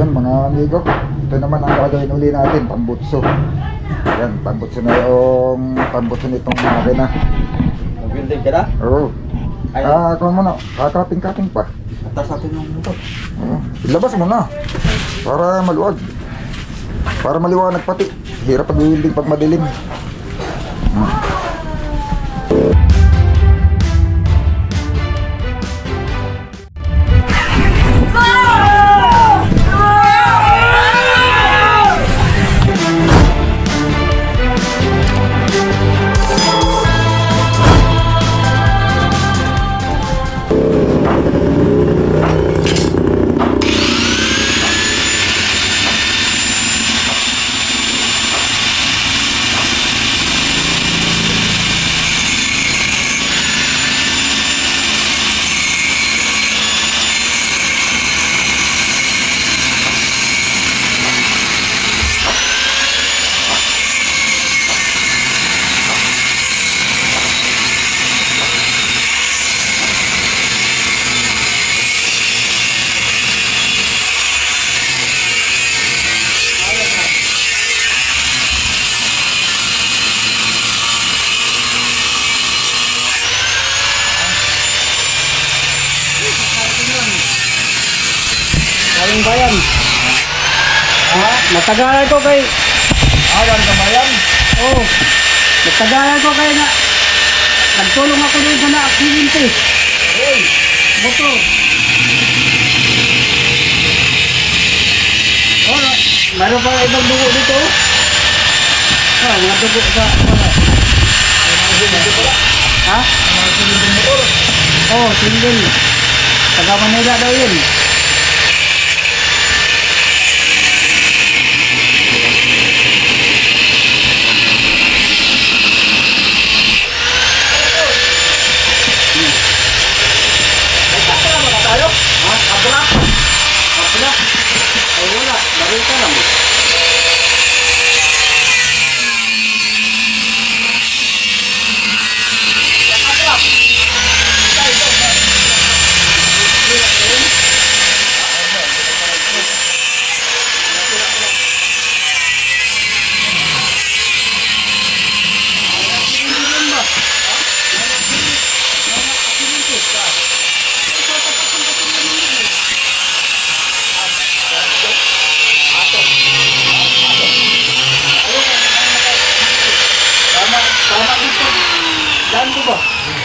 Yan mga amigo, ito naman ang gagawin uli natin, pambutso. Yan, pambutso na yung pambutso nitong makina. Mag-building ka na? Oo. Kung mo na, kakating-kating pa. Atas natin yung motor. Ilabas mo na para maluwag. Para maliwanag pati. Hirap pag-wielding pag madilim. Galing bayan. Matagalan ko kay... Galing ka bayan? Oo. Matagalan ko kay na... Nagtulong ako doon sa na-aksidente. Hey! Motor. Mayroon pa ibang dugo dito. Mga dugo sa... Ha? Oo, single. Taga Manila daw yun.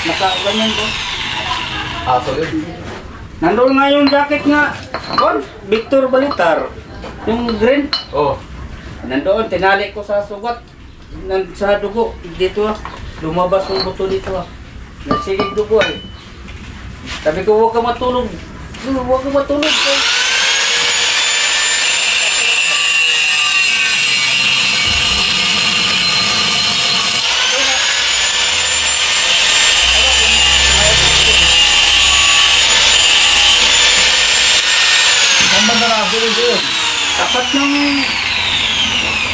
Naka-ganyan ko. Solid. Nandoon nga yung jacket nga. Victor Balitar. Yung green. Nandoon, tinali ko sa sugat. Sa dugo. Dito lumabas yung buto dito Nagsigig dugo Sabi ko, huwag ka matulog. Huwag ka matulog.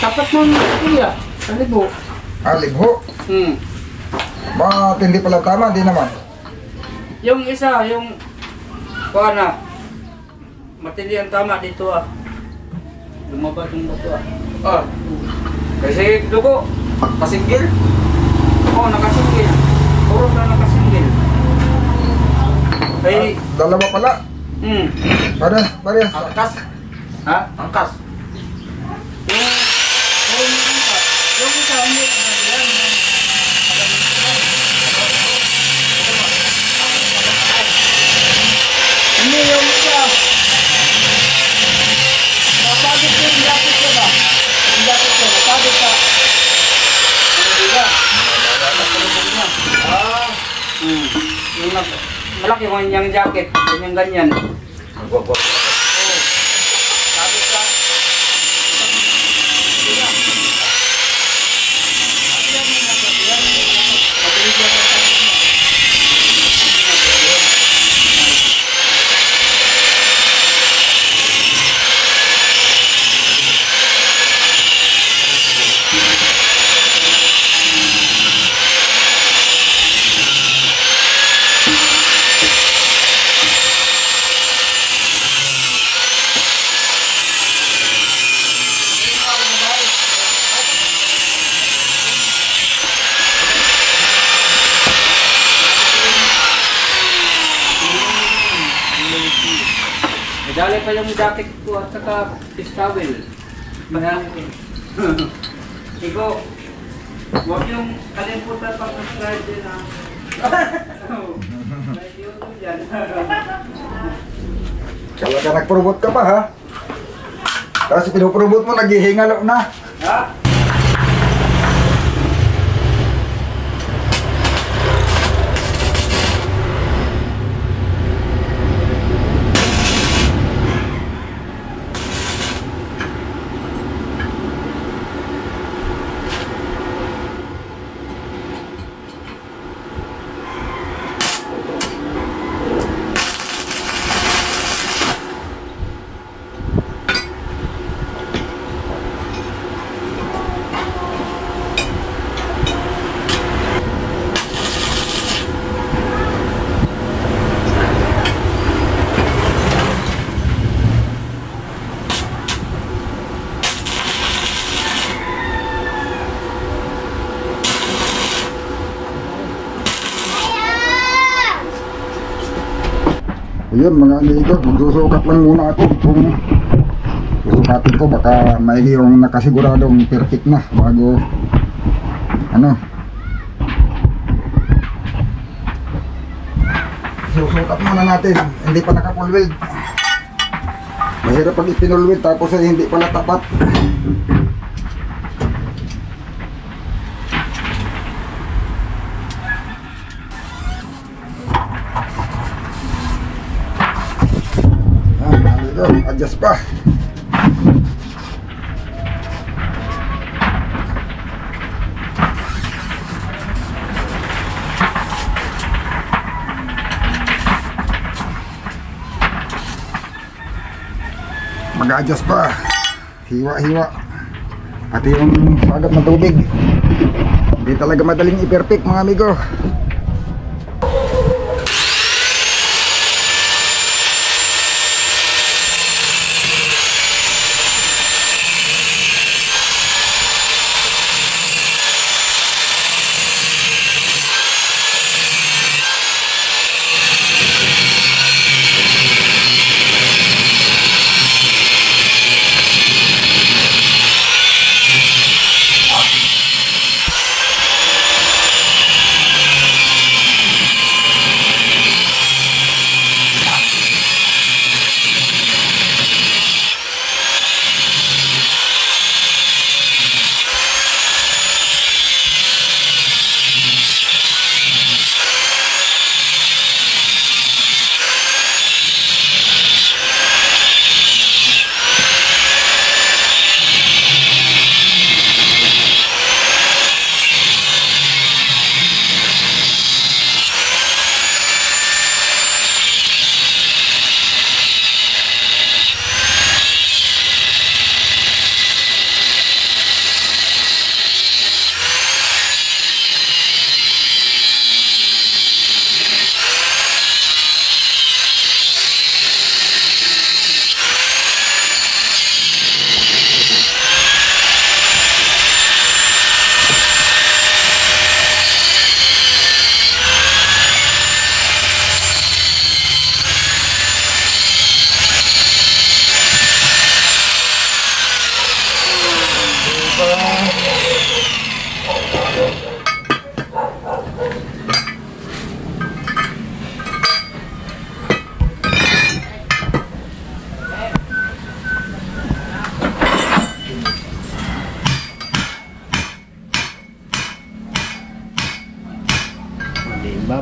Tapat ng kuya. Alibo. Libho? Matindi pala tama, di naman. Yung isa, yung kuha matindi ang tama dito lumabas yung buto Kasi dugo. Kasinggil? Oo, nakasinggil. Puro na nakasinggil. Ay, Dalawa pala. Parehas. Angkas? Ha? Angkas? Yung isa, hindi yung isa. Nasabit ko yung jacket ko ba? Yung jacket ko, nasabit ka. Hindi ba? Yung malaki mo yung jacket, ganyan. Sabit ka. Idali pa yung jacket ko at saka fish towel. Marami. Ikaw, huwag yung kalimutan pang subscribe din ha. May YouTube dyan. Kala ka nag-promote ka pa ha? Tapos pinopromote mo, naghihingalo na. Ha? Ayun mga amigo, magsusukat lang muna ako kung susukatin ko baka may yung nakasiguradong perfect na bago ano. Susukat muna natin, hindi pa naka-full weld. Mahirap pag ipinul weld tapos ay hindi pala tapat. Adjust pa. Mag-adjust pa. Hiwa-hiwa. At yung sagap na tubig. Hindi talaga madaling i-perfect mga amigo.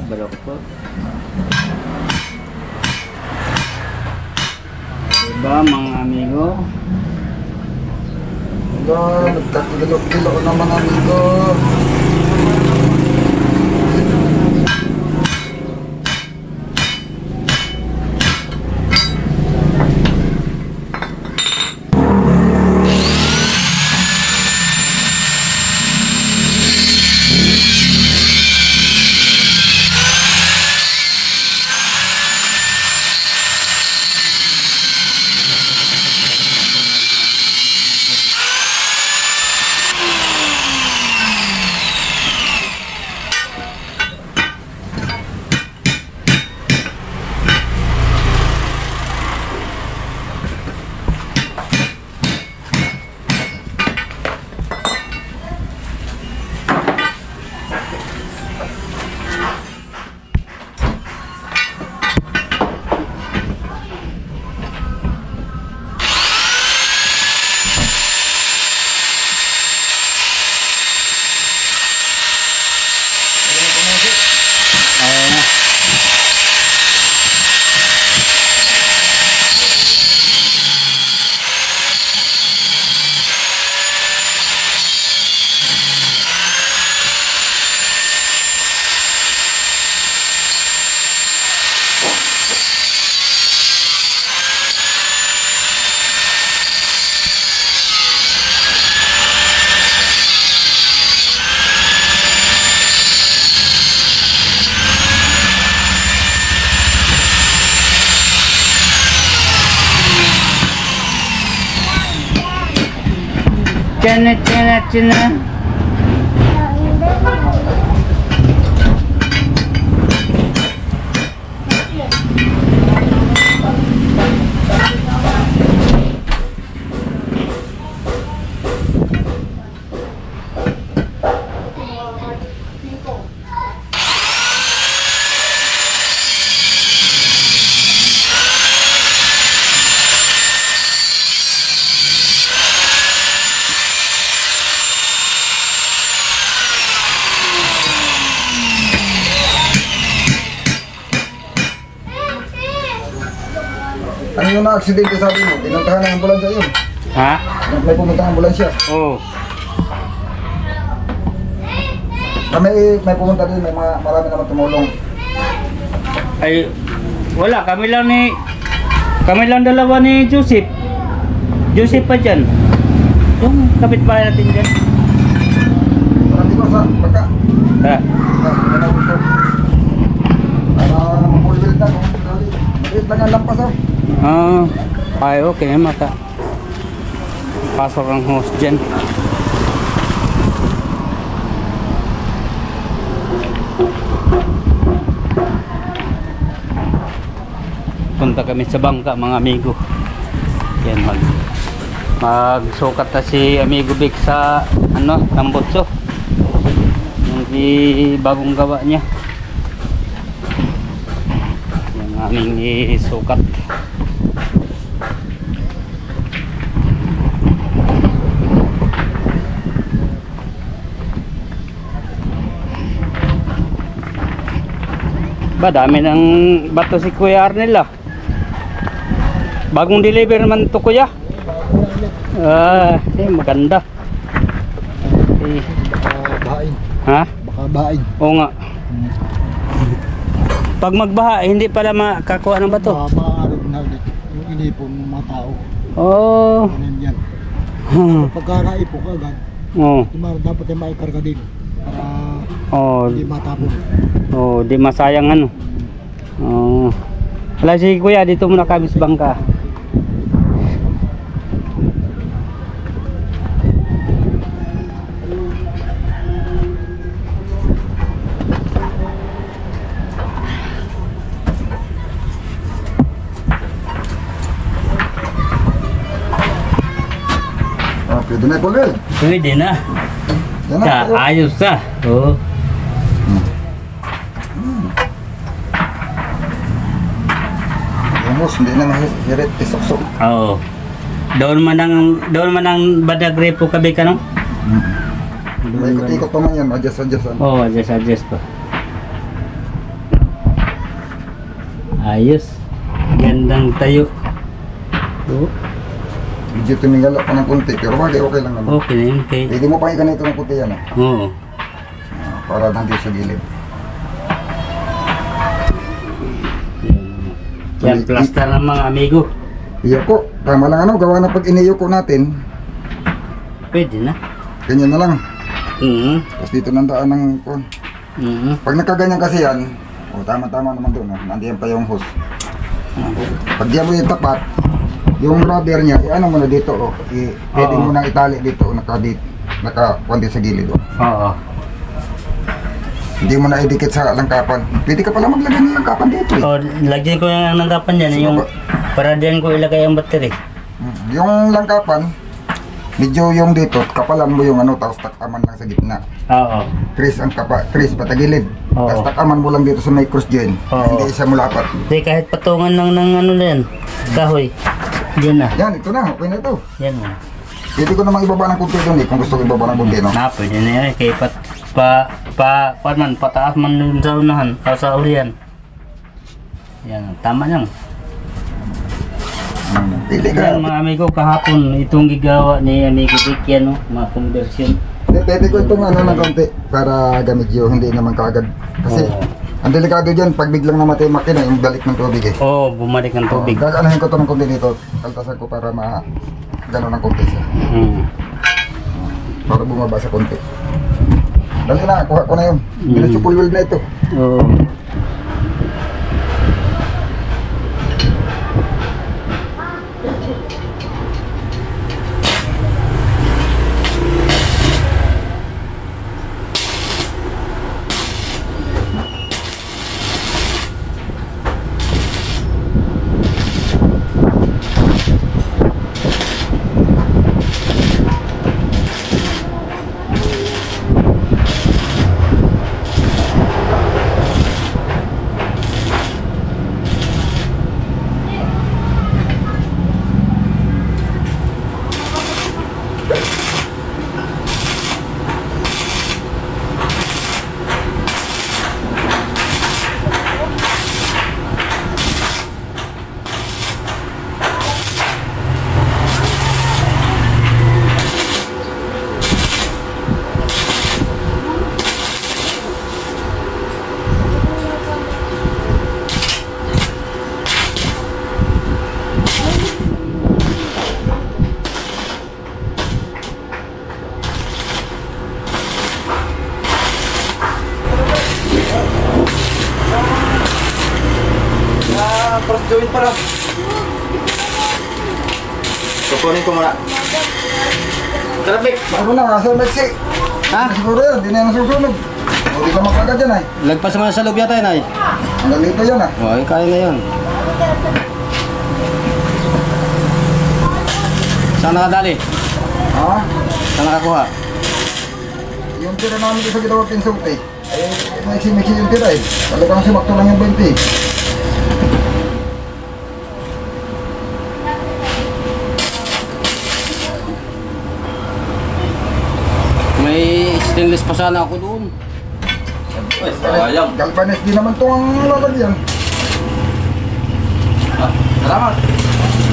Balok po. Diba mga amigo? Nagkakilok-kilok na mga amigo. Chana, chana, chana. Ano yung na-aksidente sabi mo? Pinuntahan ng ambulansya yun. Ha? May pumunta ng ambulansya. Oo. May pumunta din, marami naman tumulong. Ay, wala. Kami lang dalawa ni Joseph. Joseph pa dyan. Yung kapitbahay natin dyan. Marami ko sa baka. Ha? Para mapulbil na. Maliit lang ang lampas oh. Ay, okay. Pasok ang host dyan. Punta kami sa bangka mga amigo. Yan, magsukat na si amigo Vic sa tambotso. Yung bagong gawa niya. Yung aming isukat. Ba, dami ng bato si Kuya Arnel ah. Bagong deliver naman to Kuya. Maganda. Okay. Baka bahain. Ha? Baka bahain. Oo nga. Pag magbaha, hindi pala makakuha ng bato. Maaari na ulit yung inipon ng mga tao. Oh. Ano yan? Pagkakaipon ka agad, dapat yung maikarga din para hindi matapon. Di masayang ano. Wala si Kuya, dito muna kami sa bangka. Pwede na Paul. Pwede na. Yan na. Ayos na. Oo. Yung hindi na mahirit, isok-sok. Oo. Doon man ang badag repo kabi ka no? May ikot-ikot pa man yan, adjust. Oo, adjust pa. Ayos. Gandang tayo. Oo. Medyo tumingala pa ng konti, pero okay lang naman. Okay na yun. Okay. Pwede mo pahinga nito ng konti yan. Oo. Para nandito sa gilid. Yan, plaster ng mga amigo. Iya po, tama lang gawa na pag iniyoko natin. Pwede na. Ganyan na lang. Tapos dito nandaan ng kon. Pag nagkaganyan kasi yan, tama-tama naman doon. Nandiyan pa yung hose. Pag diyan mo yung tapat, yung rubber niya, ano mo na dito, pwede mo na itali dito, naka-kundi sa gilid. Oo. Hindi mo na idikit sa langkapan. Pwede ka pala maglagay ng langkapan dito. Lagyan ko yung langkapan dyan, yung para diyan ko ilagay ang battery. Yung langkapan, medyo yung dito, kapalan mo yung tapos takaman lang sa gitna. Oo. Chris patagilid. Tapos takaman mo lang dito sa may cross joint. Hindi isa mo lapat. Hindi, kahit patungan lang ng yan, kahoy. Diyan na. Yan, ito na, okay na ito. Yan mo. Pwede ko namang ibaba ng kunti doon kung gusto ko ibaba ng kunti, no? Pwede na yan, kaya pataas man dun sa unahan, sa ulian. Yan, tama lang. Pwede ka. Yan mga amigo, kahapon itong gigawa ni amigo Vic yan, mga conversion. Pwede ko itong ng konti para gamit yun, hindi naman kaagad. Kasi ang delikado dyan, pag biglang namatay yung makina, yung balik ng tubig bumalik ng tubig. Gaganahin ko ito ng konti dito, kaltasan ko para gano'n ng konti siya. Para bumaba sa konti. Dali na, kuha ko na yun. Pinachupulwil na ito. Oo. Kunin ko muna. Traffic. Ano na, nasa Lexi. Ha? Siguro yan, di na yan nasusunog. O, di ka magkagad yan ay. Lagpas naman sa loob yata yun ay. Hanggang dito yan ah. Okay, kaya na yun. Saan nakadali? Ha? Saan nakakuha? Yung tira namin sa ginawa pinsulti. Eh, maiksi-miksi yung tira eh. Talagang sumakto lang yung 20. May stainless pa sana ako doon. Sayang. Galvanes din naman ito ang lalagyan. Salamat.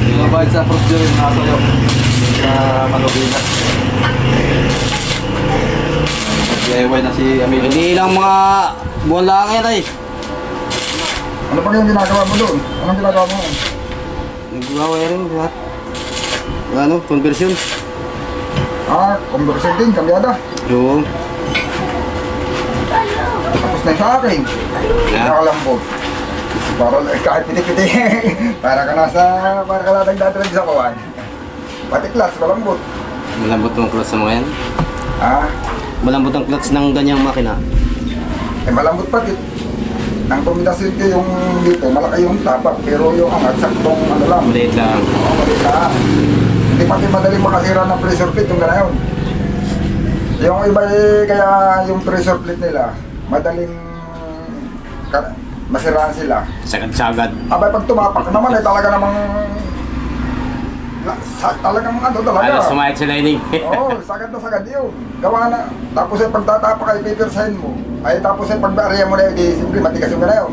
Hindi nga bayad sa procedure yung nakasayaw. Sa Malubina. DIY na si Amigo. Hindi lang mga buwan lang yan ay. Ano pa yung ginagawa mo doon? Anong ginagawa mo? Nag-wiring lahat. Ano, conversion. Ah, conversion din, kambyada. Yung Tapos na yung sa akin. Nakalambot. Para kahit piti-piti. para ka na nagdadrag sa kawan. Pati clutch, malambot. malambot ng clutch sa mga yan. Ah, Malambot ang clutch ng ganyang makina. eh malambot pati. Ang kombinasyon ko yung dito, malaki yung tapak. Pero yung angat, saktong ano lang. Maliit lang. Oo, mali na. Hindi pati madaling makasira ng pressure plate yung ganayon. Yung iba eh, kaya yung pressure plate nila, madaling masiraan sila. Sagad-sagad. Abay pag tumapak naman eh talaga namang talagang ano talaga. Alas sumayad sa lining. Oo, sagad na sagad yun. Gawa na. Tapos ay pagtatapak ay pipirsahin mo. Ay tapos ay pag-area mo na yun, siyempre matigas yung ganayon.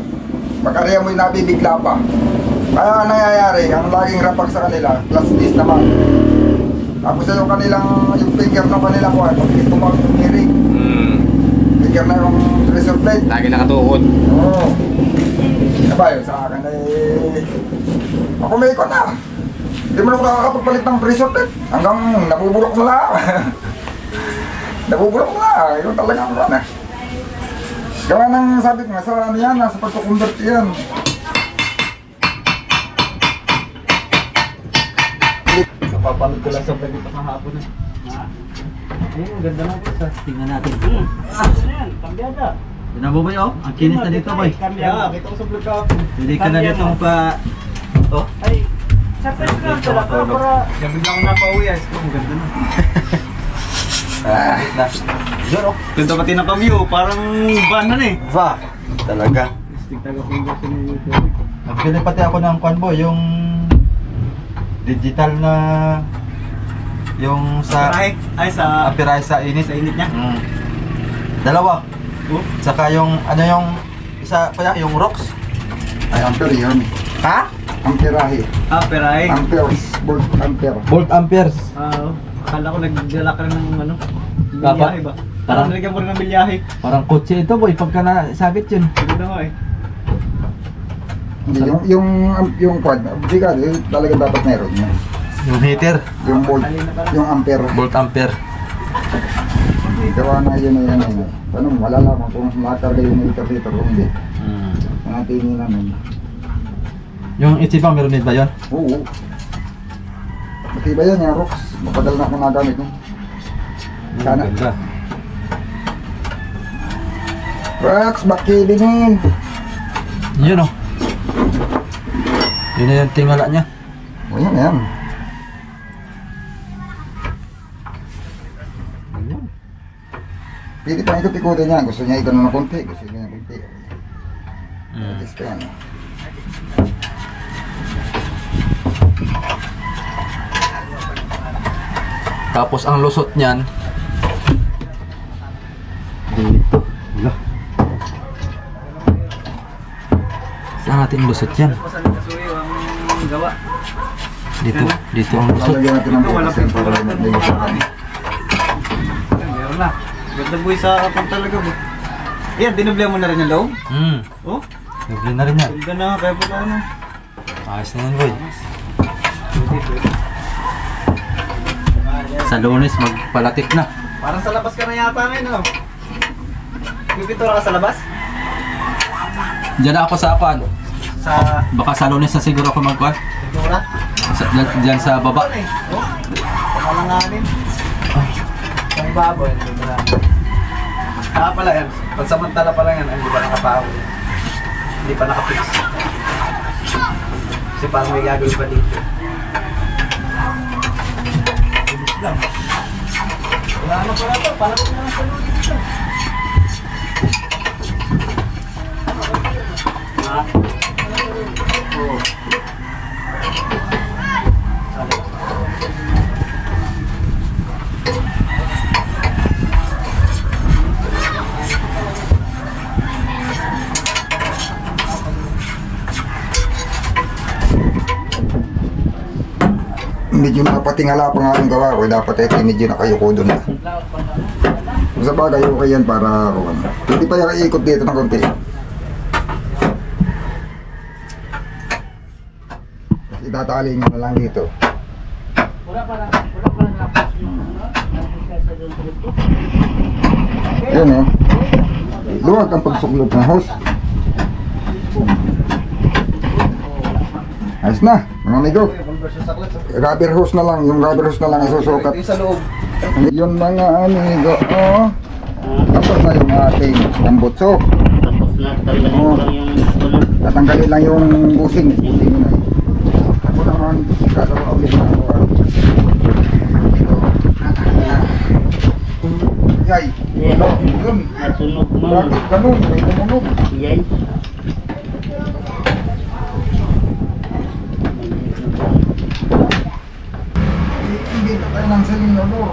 Pag-area mo yung nabibigla pa. Kaya ang nangyayari, ang laging rapak sa kanila, plus this naman. Tapos ay yung kanilang, yung finger na kanila ko ay mabilis tumang-miring. Finger na yung pressure plate. Lagi nakatukod. Oo. Diba yun sa akin ay... Ako may ikot na. Hindi mo na makakapagpalit ng pressure plate. Hanggang nabubulok na lang. Nabubulok na. Yun talaga ang run eh. Gawa ng sabi ko nga sa ano yan, nasa pagkukonvert yan. Napapanood ko lang sa vlog ito kahapon eh. Ayun, ang ganda ng isa. Tingnan natin. Ano yan? Kambyada. Tingnan mo ba yun? Ang kinis na dito boy. Kambyada. Kita ko sa vlog kahapon. Pwede ka na dito pa... Oh? Ay, sa press lang talaga para... Kaya bigla ko napauwi ay. Ang ganda na. Na. Diyan oh. Ganda pati ng kamyo. Parang van na eh. Va. Talaga. Stick taga conversion ni YouTube. Nagpili pati ako ng Convo, yung digital na yung sa Ay sa... apirahe sa init. Sa init niya? Dalawa. Oh? Saka yung ano yung isa pa yung ROX. Ay, ampere yun. Ha? Amperahe. Ah, peray. Amperes. Volt ampere. Volt amperes. Akala ko nagdala ka rin ng ano, Dapat. bilyahe ba? Parang nalagyan mo rin ng bilyahe. Parang kotse ito boy pagka nasabit yun. Sige na nga eh. Hindi, yung quad, hindi ka, talagang dapat meron yan. Yung heater. Yung volt, yung ampere. Volt ampere. Gawa na yun na yan. Paano mo malalaman kung makarga yung meter dito o hindi. Natingin namin. Yung Ichiban meron din ba yun? Oo. Matibay yan yung rocks. Mapadal na akong nagamit niya. Sana. Ganda. Rocks, bakilinin. Yun oh. Yun na yung tingala niya. O yan, yan. Pwede pa ikot-ikotin niya. Gusto niya ikaw na konti. Gusto niya konti. Atis ka yan. Tapos ang lusot niyan dito. Wala. Saan natin lusot yan? Pasan kasuyo ang gawa. Dito ang lusot. Lalagyan natin ng Wala butas yan para pa hindi mo sa akin. Meron na. Ganda boy sa kapag talaga boy. Ayan, dinubli mo na rin yung loob. Oh, Doble na rin yan. ganda na. Kaya pa ano. Ayos na yan boy. Sa Lunes magpalatik na. Parang sa labas ka na yata ngayon oh. Pipintura ka sa labas? Diyan na ako sa apan. Sa Baka sa Lunes na siguro ako magkuhan. pintura? Dyan sa baba. Pakalanganin. Ang baboy, hindi mo na. Pala yan. Pansamantala pa lang yan, hindi pa nakapago. Hindi pa nakapix. Kasi parang may gagawin pa dito. Bilis lang. Wala na pala ito, parang na lang sa loob dito. Oo. Medyo nakapatingala pa nga yung gawa ko, dapat medyo nakayuko doon na. Sa bagay, okay yan para ano. Hindi pa yung iikot dito ng konti. Itatali nyo na lang dito. Yan o. Luwag ang pagsuklot ng hose. Ayos na, mga amigo. Rubber hose na lang, yung rubber hose na lang isusukat. Ito yung sa loob. Yun mga amigo, oh. Tapos na yung ating pambutso. Tapos na, tanggalin ko lang yung tulog. Tatanggalin lang yung busing. Busing na. Ako naman, gagawa ulit na ako. Yay, yun. Natunog mo. Bakit ganun? May tumunog. Yay. Hindi na tayo ng selinador.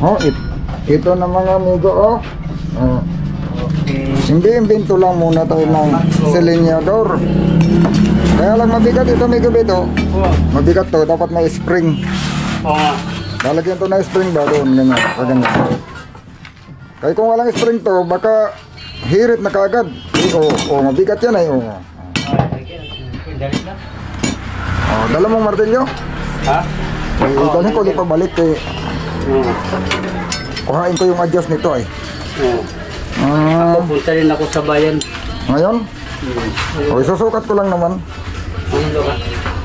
Oh, ito na mga amigo, oh. Oh. Imbento lang muna tayo ng silinyador. Kaya lang mabigat ito, amigo Beto. Mabigat to, dapat may spring. Oo nga. Lalagyan to na spring ba doon, ganyan, ganyan. Kaya kung walang spring to, baka hirit na kaagad. mabigat yan ay. Dala mong martilyo. Ha? Dalhin ko, di pa balik eh. Kuhain ko yung adjust nito ay. Punta rin ako sa bayan. Ngayon? Isusukat ko lang naman.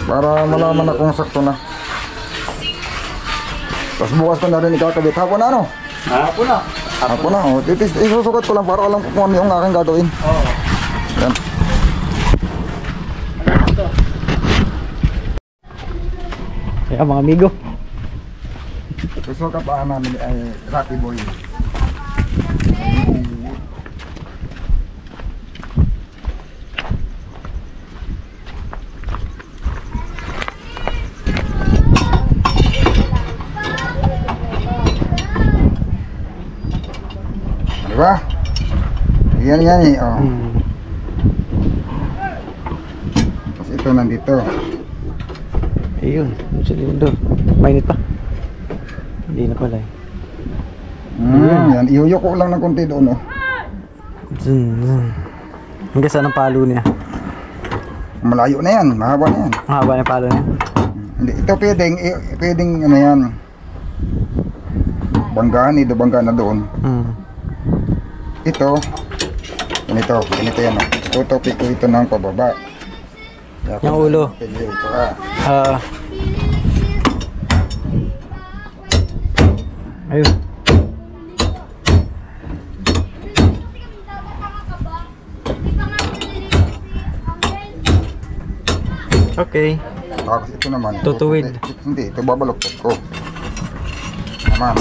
Para malaman na kung sakto na. Tapos bukas ko na rin ikakabit. Hapon na ano? Hapon na. Hapon na. Isusukat ko lang para alam ko kung ano yung aking gagawin. Yan. Kaya mga amigo. Isusukat pa namin ay Rocky Boy. Diba? Yan eh. Tapos ito nandito. Ayun, silindro. Mainit pa. Hindi na pala eh. Yan. Ihuyok ko lang ng konti doon Hanggang saan ang palo niya? Malayo na yan. Mahaba na yan. Mahaba na yung palo niya. Hindi. Ito pwedeng ano yan. Banggaan. Banggaan na doon. Ito. Ganito yan. Tutupik ko ito ng pababa. Yung ulo. Ito Ayun. Okay. Tapos ito naman. Tutuwid. Hindi. Ito babaloktot ko. Naman.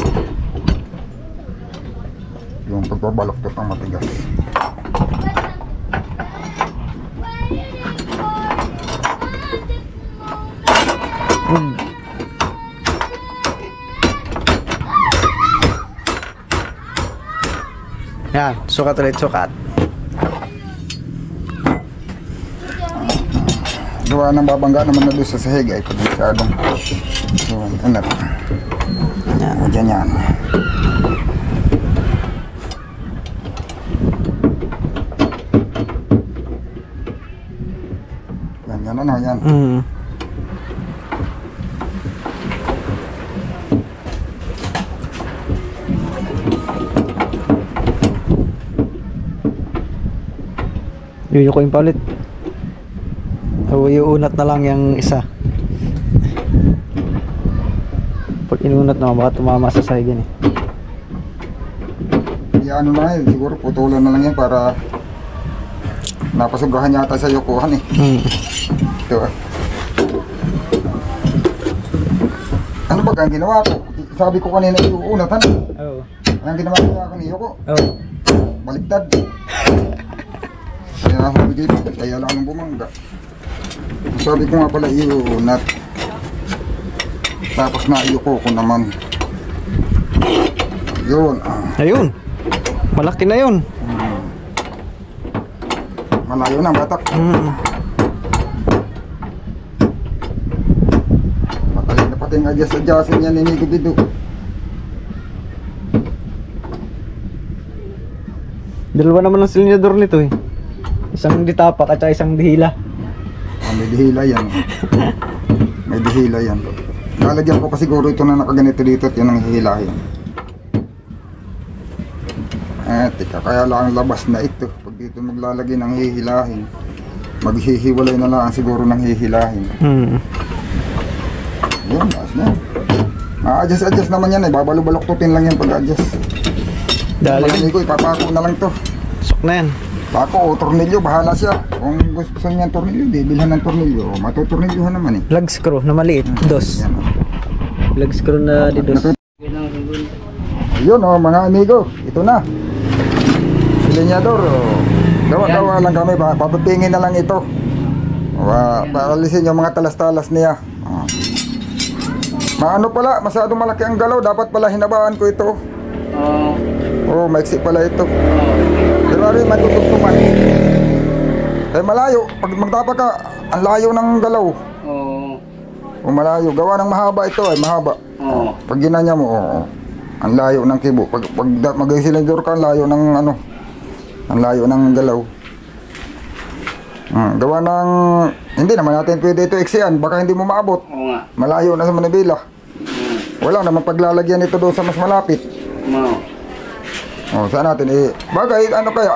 Yung pagbabaloktot ng matigas. Yan, sukat ulit, sukat. Gawa ng babangga naman na doon sa sahig ay pag masyadong. So, ano. Yan. Yan. Yan ano, yan. Yuyukuin pa ulit. O iunat na lang yung isa. Pag inunat naman baka tumama sa sahig yan eh. Ano na yun, siguro putulan na lang yan para napasobrahan yata sa yukuhan eh. Ito Ano ba ang ginawa ko? Sabi ko kanina iuunatan. Oo. Ang ginawa ko kanina yuko. Oo. Baliktad. Kaya lang nang bumangga. Sabi ko nga pala iunat. Tapos naiyuko ko naman. Yun. Ayun. Malaki na yun. Malayo na batak. Matagal na pati yung adjust-adjustin yan ni Migo Bido. Dalawa naman ang silindador nito eh. Isang ditapak at isang dihila. May dihila yan. May dihila yan. Lalagyan ko pa siguro ito na nakaganito dito at yun ang hihilahin. Tika, kaya lang labas na ito. Pag dito maglalagay ng hihilahin, maghihiwalay na lang siguro ng hihilahin. Yun, lakas na. Adjust naman yan eh. Babalo-baloktutin lang yan pag-adjust. Dali. Malami ko, ipapako na lang to. Sok na yan. Pako o tornilyo, bahala siya. Kung gusto niya ng tornilyo, di bilhan ng tornilyo. Matutornilyuhan naman eh. Lag screw na maliit. Dos. Yan. Lag screw na di dos. Yun mga amigo, ito na. Linyador, gawa-gawa lang kami, papapingin na lang ito. Para alisin yung mga talas-talas niya. Maano pala, masyadong malaki ang galaw, dapat pala hinabaan ko ito. Maiksi pala ito. Pero rin matutugtungan. Eh malayo, pag magtapa ka, ang layo ng galaw. Malayo, gawa ng mahaba ito ay mahaba. Pag ginanya mo, ang layo ng kibo. Pag mag-silindor ka, ang layo ng ano. Ang layo ng galaw. Gawa ng, hindi naman natin pwede ito iksian, baka hindi mo maabot. Oo nga. Malayo na sa Manibela. Wala naman paglalagyan ito doon sa mas malapit. Oo. O, saan natin bagay, ano kaya,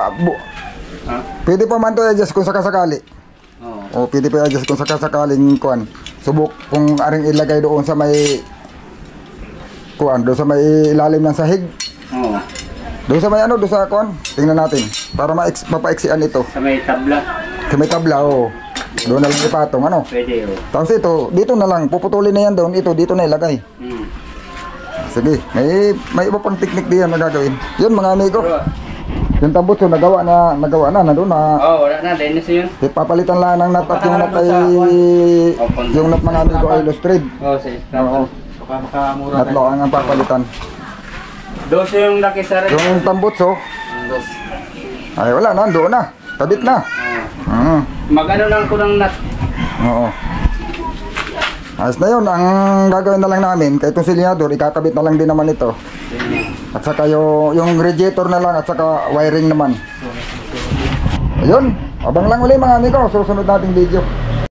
Ha? pwede pa man to i-adjust kung sakasakali. Oo. O, pwede pa i-adjust kung sakasakaling kuan. Subok kung aring ilagay doon sa may kuan, doon sa may ilalim ng sahig. Oo. Doon sa may ano, doon sa kuan. Tingnan natin para mapaiksian ito. Sa may tabla. Sa may tabla, o. Doon na lang ipatong, ano. Pwede oh. Tapos ito, dito na lang, puputulin na yan doon, ito, dito na ilagay. Sige, may iba pang teknik diyan na gagawin. Yun mga amigo. Pero, Yung tambutso nagawa na, nandun na. wala na. Linis na yun. Papalitan lang ng nut at yung nut ay, yung nut mga amigo ay illustrate. Oo, sa Oo, Baka makamura nut lang ang papalitan. 12 yung laki sa rin. Yung tambutso, Dos. ay wala na, doon na. Tabit na. Mag-ano lang ko ng nut. Oo. Ayos na yun, ang gagawin na lang namin, kahit itong silinyador, ikakabit na lang din naman ito. At saka yung radiator na lang at saka wiring naman. Ayun, abang lang uli mga amigo, susunod nating video.